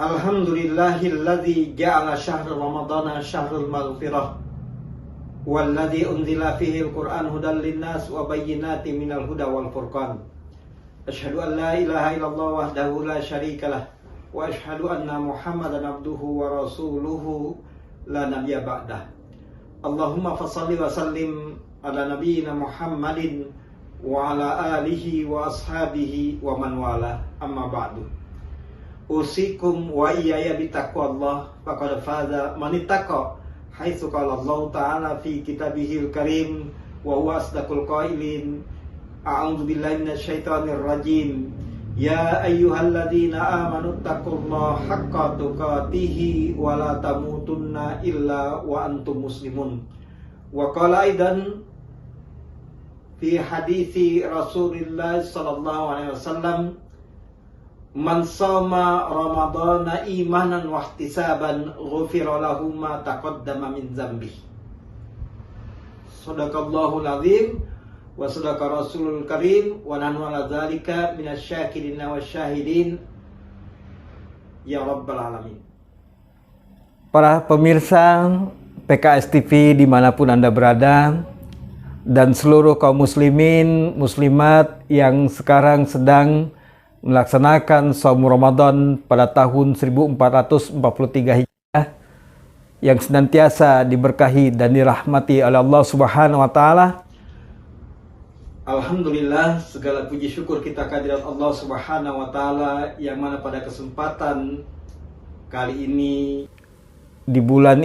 Alhamdulillahilladzi ja'ala syahrul ramadana syahrul maghfirah walladzi unzila fihi al-Qur'an hudan linnas wa bayyinatin minal huda wal furqan. Asyhadu an la ilaha illallah wahdahu la syarikalah wa asyhadu anna Muhammadan abduhu wa rasuluhu la nabiyya ba'dah. Allahumma fashalli wa sallim ala nabiyyina Muhammadin wa ala alihi wa ashabihi wa man wala, amma ba'du. Usikum wa iyaya bitaqwallah faqad faza man ittaqa, haitsu qala Allah ta'ala fi kitabihil karim wa huwa asdaqul qailin. A'udzu billahi minasyaitonir rajim. Ya ayyuhalladzina amanu taqullaha haqqa tuqatih wa la tamutunna illa wa antum muslimun. Wa qala aidan fi hadithi Rasulillah sallallahu alaihi wasallam, man shoma ramadhana imanan wa ihtisaban ghufira lahu ma taqaddama min dzambi. Shadaqallahul azim wa sadaqa rasulul karim wa nahnu ala dzalika minasyakirin wasyahidin ya rabbal alamin. Para pemirsa PKS TV dimanapun Anda berada, dan seluruh kaum muslimin muslimat yang sekarang sedang melaksanakan shaum Ramadan pada tahun 1443 Hijriah, yang senantiasa diberkahi dan dirahmati oleh Allah Subhanahu wa taala. Alhamdulillah, segala puji syukur kita kehadirat Allah Subhanahu wa taala, yang mana pada kesempatan kali ini, di bulan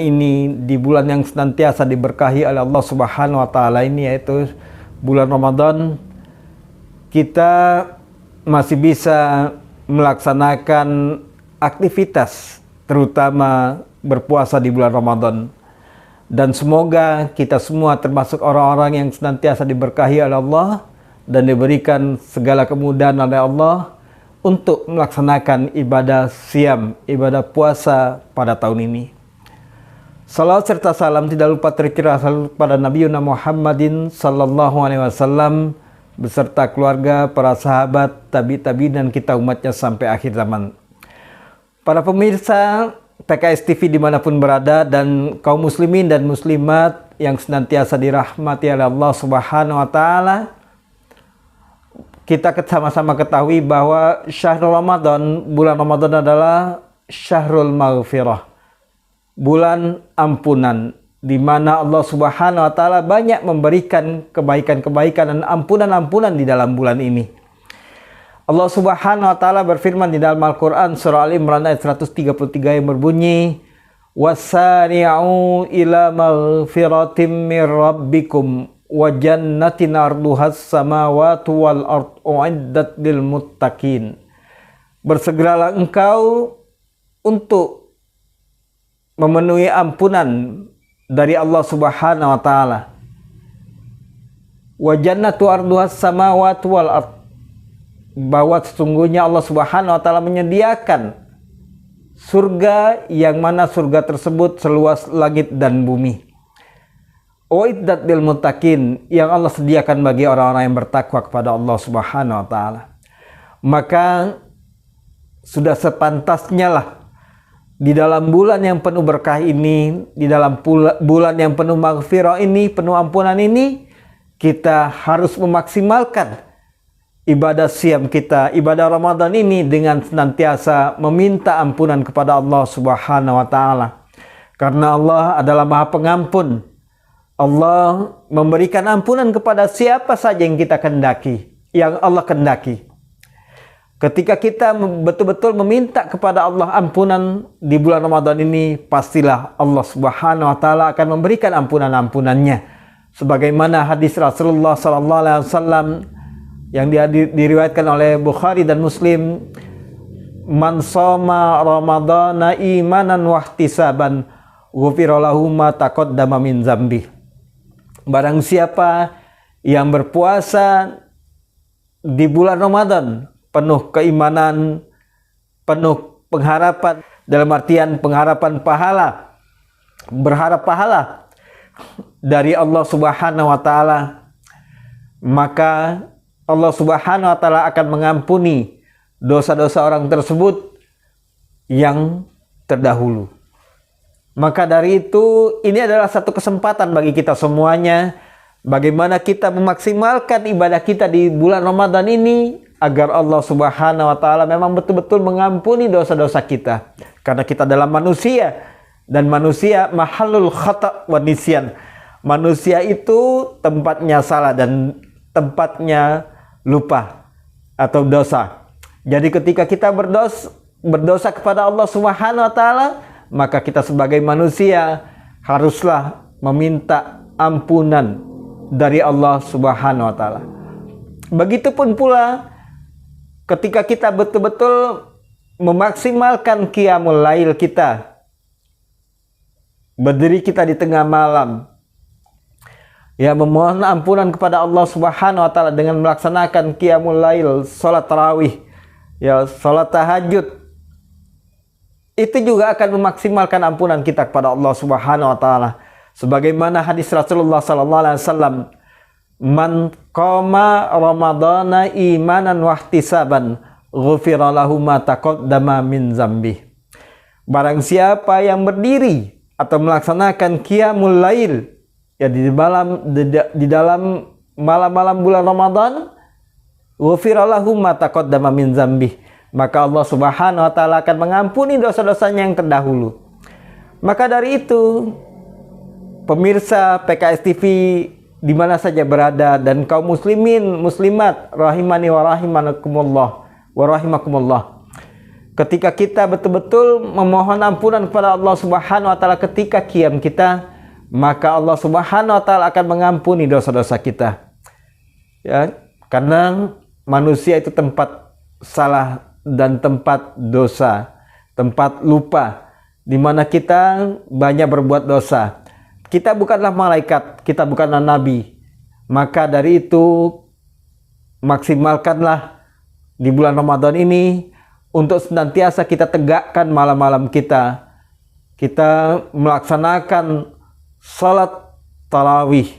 yang senantiasa diberkahi oleh Allah Subhanahu wa taala ini, yaitu bulan Ramadan, kita masih bisa melaksanakan aktivitas, terutama berpuasa di bulan Ramadan. Dan semoga kita semua termasuk orang-orang yang senantiasa diberkahi oleh Allah dan diberikan segala kemudahan oleh Allah untuk melaksanakan ibadah siam, ibadah puasa pada tahun ini. Salawat serta salam tidak lupa tercurah pada Nabi Muhammadin sallallahu alaihi wasallam beserta keluarga, para sahabat, tabi dan kita umatnya sampai akhir zaman. Para pemirsa PKS TV dimanapun berada, dan kaum muslimin dan muslimat yang senantiasa dirahmati oleh Allah Subhanahu wa taala, kita sama-sama ketahui bahwa syahrul Ramadan, bulan Ramadan adalah syahrul maghfirah, bulan ampunan, di mana Allah Subhanahu wa taala banyak memberikan kebaikan-kebaikan dan ampunan-ampunan di dalam bulan ini. Allah Subhanahu wa taala berfirman di dalam Al-Qur'an surah Al-Imran ayat 133 yang berbunyi, "Wasari'u ila maghfiratin mir rabbikum wa jannatin arduhas samawati wal ardh u'iddat lil muttaqin." Bersegeralah engkau untuk memenuhi ampunan dari Allah Subhanahu wa taala. Wa jannatu arduhas samawati wal ardh, bahwa sesungguhnya Allah Subhanahu wa taala menyediakan surga, yang mana surga tersebut seluas langit dan bumi. Uiddat lil muttaqin, yang Allah sediakan bagi orang-orang yang bertakwa kepada Allah Subhanahu wa taala. Maka sudah sepantasnya lah di dalam bulan yang penuh berkah ini, di dalam bulan yang penuh maghfirah ini, penuh ampunan ini, kita harus memaksimalkan ibadah siam kita, ibadah Ramadan ini, dengan senantiasa meminta ampunan kepada Allah Subhanahu wa taala. Karena Allah adalah Maha Pengampun. Allah memberikan ampunan kepada siapa saja yang kita kehendaki, yang Allah kehendaki. Ketika kita betul-betul meminta kepada Allah ampunan di bulan Ramadan ini, pastilah Allah Subhanahu wa taala akan memberikan ampunan-ampunannya. Sebagaimana hadis Rasulullah sallallahu alaihi wasallam yang diriwayatkan oleh Bukhari dan Muslim, man shoma ramadhana imanan wa ihtisaban ghufira lahu ma taqaddama min dzambi. Barang siapa yang berpuasa di bulan Ramadan penuh keimanan, penuh pengharapan, dalam artian pengharapan pahala, berharap pahala dari Allah Subhanahu wa taala, maka Allah Subhanahu wa taala akan mengampuni dosa-dosa orang tersebut yang terdahulu. Maka dari itu, ini adalah satu kesempatan bagi kita semuanya, bagaimana kita memaksimalkan ibadah kita di bulan Ramadan ini, agar Allah Subhanahu wa Ta'ala memang betul-betul mengampuni dosa-dosa kita. Karena kita adalah manusia, dan manusia mahallul khata' wa nisyan. Manusia itu tempatnya salah dan tempatnya lupa atau dosa. Jadi ketika kita berdosa kepada Allah Subhanahu wa Ta'ala, maka kita sebagai manusia haruslah meminta ampunan dari Allah Subhanahu wa Ta'ala. Begitupun pula ketika kita betul-betul memaksimalkan qiyamul lail kita, berdiri kita di tengah malam, ya, memohon ampunan kepada Allah Subhanahu wa Ta'ala dengan melaksanakan qiyamul lail, salat tarawih, ya, salat tahajud. Itu juga akan memaksimalkan ampunan kita kepada Allah Subhanahu wa Ta'ala. Sebagaimana hadis Rasulullah sallallahu alaihi wasallam, "Man qama ramadhana imanan wa ihtisaban, ghufira lahu ma taqaddama min dzambi." Barang siapa yang berdiri atau melaksanakan qiyamul lail, ya, di dalam malam-malam bulan Ramadan, ghufira lahu ma taqaddama min dzambi, maka Allah Subhanahu wa Ta'ala akan mengampuni dosa-dosanya yang terdahulu. Maka dari itu, pemirsa PKS TV di mana saja berada, dan kaum muslimin muslimat rahimani wa rahimakumullah, ketika kita betul-betul memohon ampunan kepada Allah Subhanahu wa Ta'ala ketika qiyam kita, maka Allah Subhanahu wa Ta'ala akan mengampuni dosa-dosa kita. Ya, karena manusia itu tempat salah dan tempat dosa, tempat lupa, di mana kita banyak berbuat dosa. Kita bukanlah malaikat, kita bukanlah nabi. Maka dari itu, maksimalkanlah di bulan Ramadan ini untuk senantiasa kita tegakkan malam-malam kita. Kita melaksanakan salat tarawih,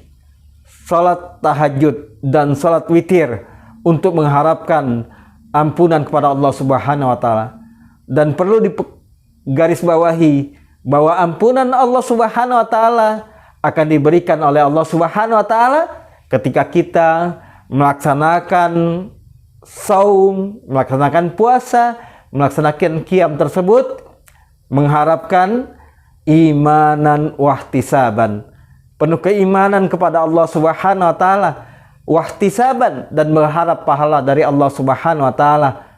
salat tahajud, dan salat witir untuk mengharapkan ampunan kepada Allah Subhanahu wa Ta'ala. Dan perlu digarisbawahi bahwa ampunan Allah Subhanahu wa Ta'ala akan diberikan oleh Allah Subhanahu wa Ta'ala ketika kita melaksanakan saum, melaksanakan puasa, melaksanakan qiyam tersebut, mengharapkan imanan wahtisaban, penuh keimanan kepada Allah Subhanahu wa Ta'ala, wahtisaban, dan berharap pahala dari Allah Subhanahu wa Ta'ala.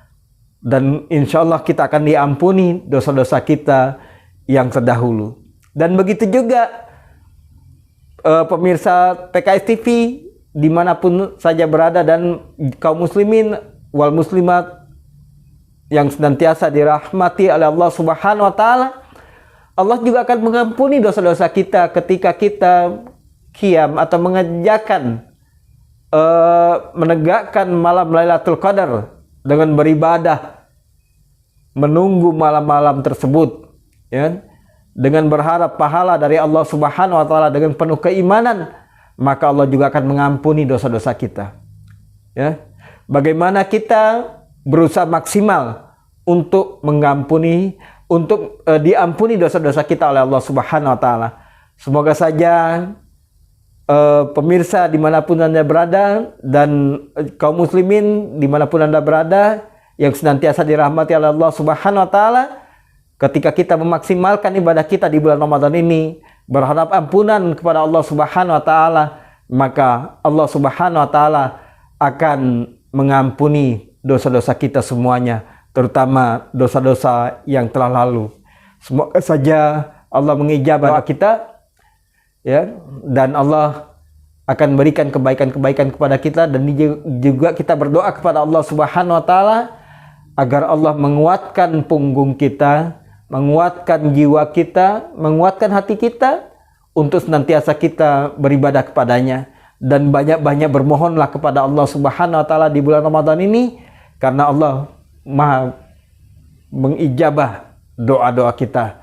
Dan insya Allah kita akan diampuni dosa-dosa kita yang terdahulu. Dan begitu juga pemirsa PKS TV dimanapun saja berada, dan kaum muslimin wal muslimat yang senantiasa dirahmati oleh Allah Subhanahu wa Ta'ala, Allah juga akan mengampuni dosa-dosa kita ketika kita qiyam atau menegakkan malam Lailatul Qadar dengan beribadah, menunggu malam-malam tersebut, ya, dengan berharap pahala dari Allah Subhanahu wa Ta'ala dengan penuh keimanan, maka Allah juga akan mengampuni dosa-dosa kita. Ya, bagaimana kita berusaha maksimal untuk diampuni dosa-dosa kita oleh Allah Subhanahu wa Ta'ala. Semoga saja pemirsa dimanapun Anda berada, dan kaum muslimin dimanapun Anda berada, yang senantiasa dirahmati oleh Allah Subhanahu wa Ta'ala, ketika kita memaksimalkan ibadah kita di bulan Ramadan ini, berharap ampunan kepada Allah Subhanahu wa Ta'ala, maka Allah Subhanahu wa Ta'ala akan mengampuni dosa-dosa kita semuanya, terutama dosa-dosa yang telah lalu. Semoga saja Allah mengijabah doa kita, ya, dan Allah akan berikan kebaikan-kebaikan kepada kita, dan juga kita berdoa kepada Allah Subhanahu wa Ta'ala agar Allah menguatkan punggung kita, menguatkan jiwa kita, menguatkan hati kita untuk senantiasa kita beribadah kepadanya, dan banyak-banyak bermohonlah kepada Allah Subhanahu wa Ta'ala di bulan Ramadan ini, karena Allah Maha mengijabah doa-doa kita.